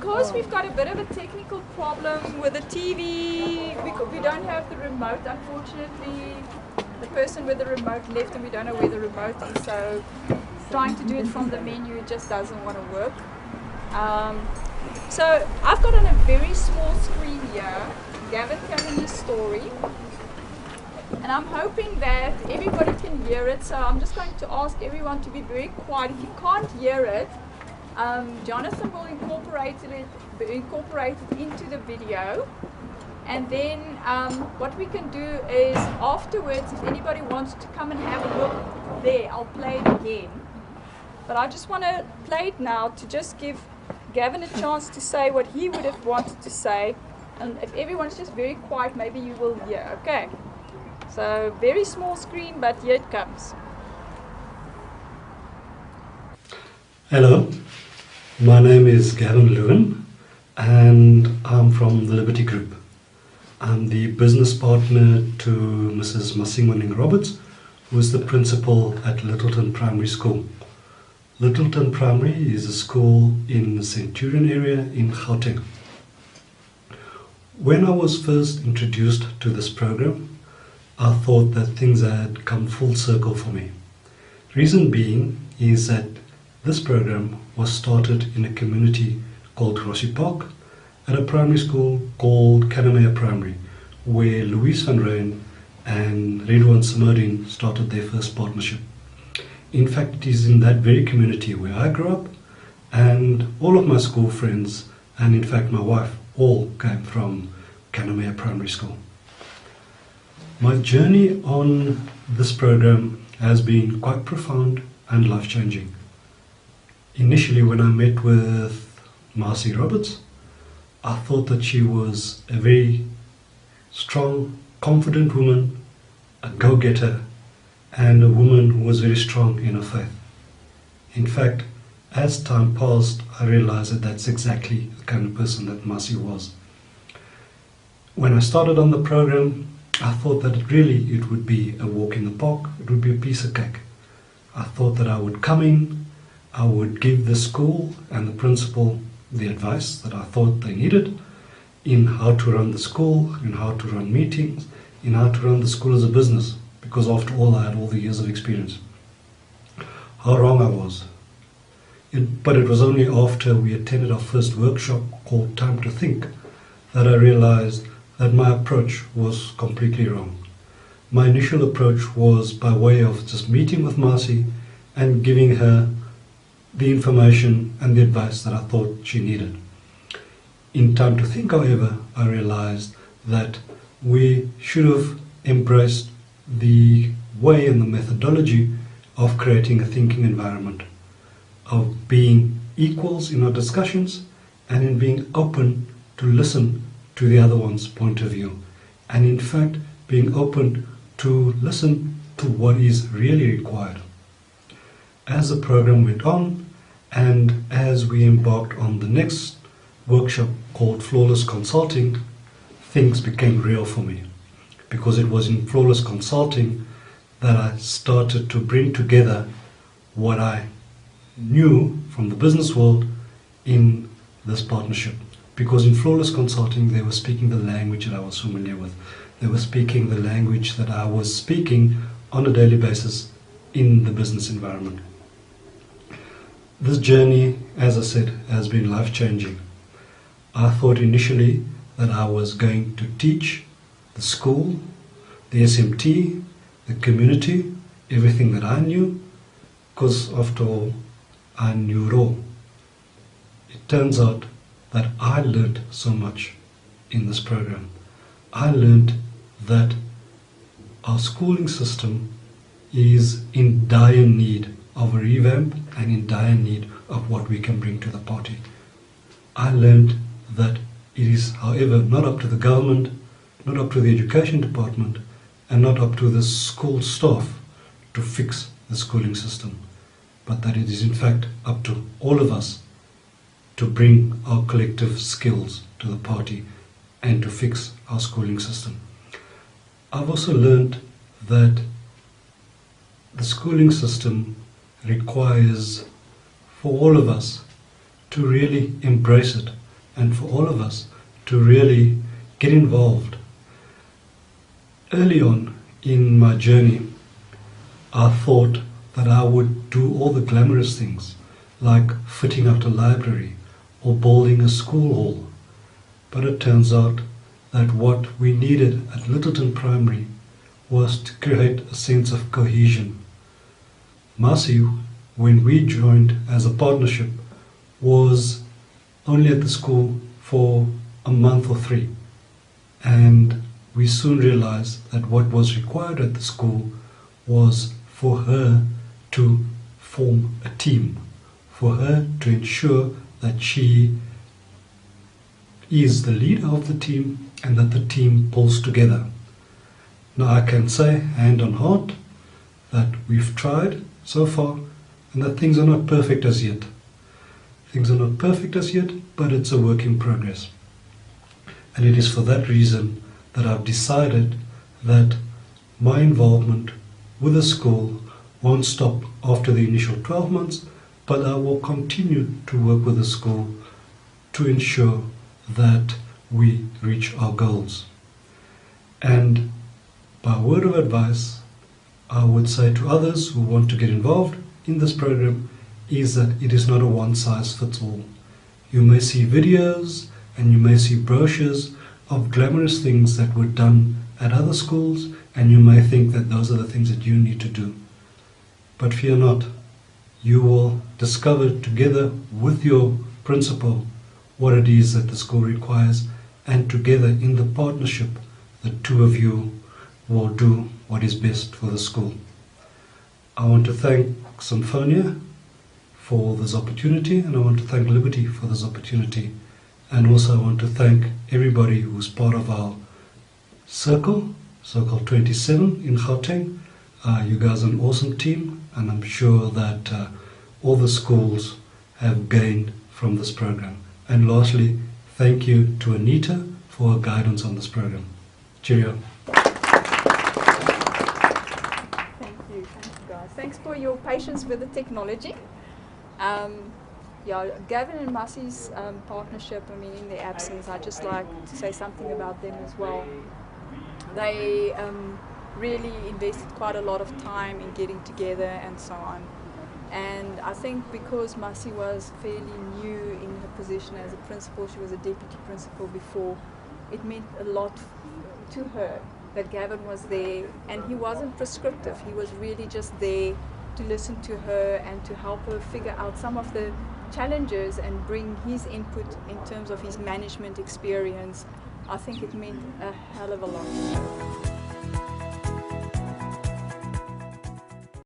because we've got a bit of a technical problem with the TV, we don't have the remote, unfortunately. The person with the remote left and we don't know where the remote is, so trying to do it from the menu just doesn't want to work. So I've got on a very small screen here Gavin telling his story, and I'm hoping that everybody can hear it, so I'm just going to ask everyone to be very quiet. If you can't hear it, Jonathan will incorporate it into the video, and then what we can do is afterwards, if anybody wants to come and have a look there, I'll play it again. But I just want to play it now to just give Gavin a chance to say what he would have wanted to say, and if everyone's just very quiet, maybe you will hear. Okay, so very small screen, but here it comes. Hello, my name is Gavin Lewin and I'm from the Liberty Group. I'm the business partner to Mrs. Masingwaning Roberts, who is the principal at Lyttleton Primary School. Lyttleton Primary is a school in the Centurion area in Gauteng. When I was first introduced to this program, I thought that things had come full circle for me. Reason being is that this program was started in a community called Rossi Park at a primary school called Kanamea Primary, where Louise van Rijn and Redouan Samodin started their first partnership. In fact, it is in that very community where I grew up, and all of my school friends, and in fact my wife, all came from Kanamea Primary School. My journey on this program has been quite profound and life-changing. Initially, when I met with Marcy Roberts, I thought that she was a very strong, confident woman, a go-getter, and a woman who was very strong in her faith. In fact, as time passed, I realized that that's exactly the kind of person that Marcy was. When I started on the program, I thought that it would be a walk in the park, it would be a piece of cake. I thought that I would come in, I would give the school and the principal the advice that I thought they needed in how to run the school, in how to run meetings, in how to run the school as a business, because after all I had all the years of experience. How wrong I was. But it was only after we attended our first workshop called Time to Think that I realized that my approach was completely wrong. My initial approach was by way of just meeting with Marcy and giving her the information and the advice that I thought she needed. In Time to Think, however, I realized that we should have embraced the way and the methodology of creating a thinking environment, of being equals in our discussions and in being open to listen to the other one's point of view, and in fact being open to listen to what is really required. As the program went on and as we embarked on the next workshop called Flawless Consulting, things became real for me, because it was in Flawless Consulting that I started to bring together what I knew from the business world in this partnership. Because in Flawless Consulting they were speaking the language that I was familiar with. They were speaking the language that I was speaking on a daily basis in the business environment. This journey, as I said, has been life-changing. I thought initially that I was going to teach the school, the SMT, the community, everything that I knew, because after all, I knew it all. It turns out that I learned so much in this program. I learned that our schooling system is in dire need of a revamp and in dire need of what we can bring to the party. I learned that it is, however, not up to the government, not up to the education department, and not up to the school staff to fix the schooling system, but that it is in fact up to all of us to bring our collective skills to the party and to fix our schooling system. I've also learned that the schooling system requires for all of us to really embrace it and for all of us to really get involved. Early on in my journey, I thought that I would do all the glamorous things, like fitting out a library or building a school hall. But it turns out that what we needed at Lyttleton Primary was to create a sense of cohesion. Masi, when we joined as a partnership, was only at the school for a month or 3. And we soon realized that what was required at the school was for her to form a team, for her to ensure that she is the leader of the team and that the team pulls together. Now I can say, hand on heart, that we've tried so far and that things are not perfect as yet. Things are not perfect as yet, but it's a work in progress. And it is for that reason that I've decided that my involvement with the school won't stop after the initial 12 months, but I will continue to work with the school to ensure that we reach our goals. And by word of advice, I would say to others who want to get involved in this program is that it is not a one-size-fits-all. You may see videos and you may see brochures of glamorous things that were done at other schools, and you may think that those are the things that you need to do. But fear not. You will discover together with your principal what it is that the school requires, and together in the partnership, the two of you will do what is best for the school. I want to thank Symphonia for this opportunity, and I want to thank Liberty for this opportunity, and also I want to thank everybody who's part of our circle 27 in Gauteng. You guys are an awesome team, and I'm sure that all the schools have gained from this program. And lastly, thank you to Anita for her guidance on this program. Cheerio. Thank you guys. Thanks for your patience with the technology. Yeah, Gavin and Masi's partnership, I mean, in their absence, I'd just like to say something about them as well. They really invested quite a lot of time in getting together and so on. And I think because Masi was fairly new in her position as a principal, she was a deputy principal before, it meant a lot to her that Gavin was there, and he wasn't prescriptive. He was really just there to listen to her and to help her figure out some of the challenges and bring his input in terms of his management experience. I think it meant a hell of a lot.